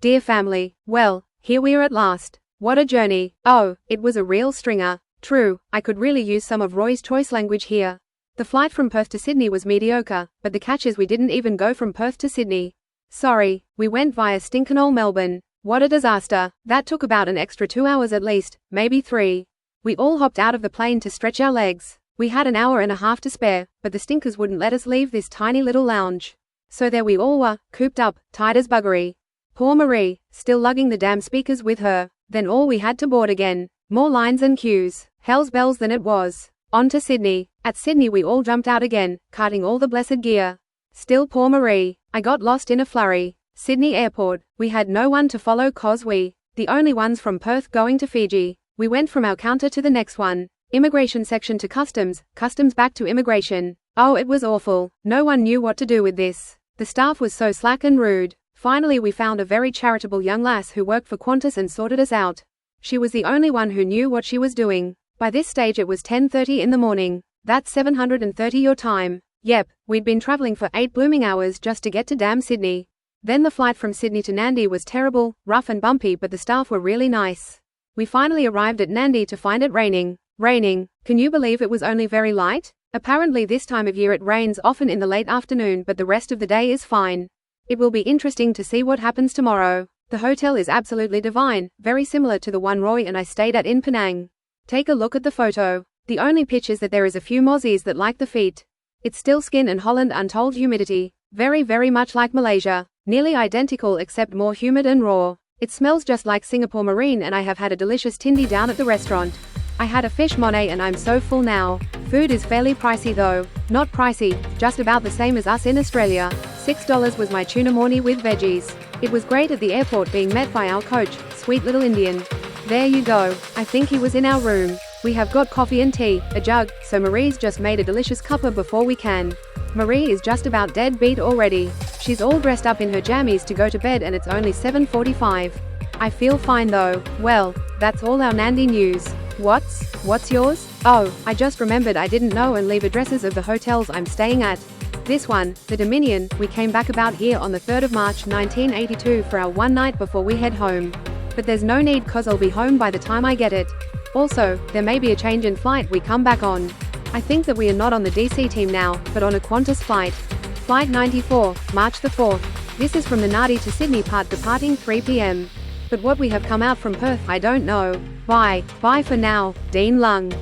Dear family, well, here we are at last. What a journey. Oh, it was a real stringer. True, I could really use some of Roy's choice language here. The flight from Perth to Sydney was mediocre, but the catch is we didn't even go from Perth to Sydney. Sorry, we went via stinkin' ol' Melbourne. What a disaster. That took about an extra 2 hours at least, maybe 3. We all hopped out of the plane to stretch our legs. We had an hour and a half to spare, but the stinkers wouldn't let us leave this tiny little lounge. So there we all were, cooped up, tight as buggery. Poor Marie, still lugging the damn speakers with her. Then all we had to board again. More lines and queues. Hell's bells than it was. On to Sydney. At Sydney we all jumped out again, carting all the blessed gear. Still poor Marie. I got lost in a flurry. Sydney Airport. We had no one to follow cause we, the only ones from Perth going to Fiji. We went from our counter to the next one. Immigration section to customs, customs back to immigration. Oh, it was awful. No one knew what to do with this. The staff was so slack and rude. Finally we found a very charitable young lass who worked for Qantas and sorted us out. She was the only one who knew what she was doing. By this stage it was 10:30 in the morning. That's 730 your time. Yep, we'd been traveling for 8 blooming hours just to get to damn Sydney. Then the flight from Sydney to Nandi was terrible, rough and bumpy, but the staff were really nice. We finally arrived at Nandi to find it raining. Raining. Can you believe it was only very light? Apparently this time of year it rains often in the late afternoon, but the rest of the day is fine. It will be interesting to see what happens tomorrow. The hotel is absolutely divine, very similar to the one Roy and I stayed at in Penang. Take a look at the photo. The only pitch is that there is a few mozzies that like the feet. It's still skin and Holland untold humidity. Very much like Malaysia. Nearly identical except more humid and raw. It smells just like Singapore Marine and I have had a delicious tindi down at the restaurant. I had a fish monet and I'm so full now. Food is fairly pricey though. Not pricey, just about the same as us in Australia. $6 was my tuna mornie with veggies. It was great at the airport being met by our coach, sweet little Indian. There you go, I think he was in our room. We have got coffee and tea, a jug, so Marie's just made a delicious cuppa before we can. Marie is just about dead beat already. She's all dressed up in her jammies to go to bed and it's only 7:45. I feel fine though. Well, that's all our Nandi news. What's yours? Oh, I just remembered I didn't know and leave addresses of the hotels I'm staying at. This one, the Dominion, we came back about here on the 3rd of March 1982 for our one night before we head home. But there's no need cause I'll be home by the time I get it. Also, there may be a change in flight we come back on. I think that we are not on the DC team now, but on a Qantas flight. Flight 94, March the 4th. This is from the Nadi to Sydney part departing 3 p.m. But what we have come out from Perth I don't know. Bye for now, Dean Lung.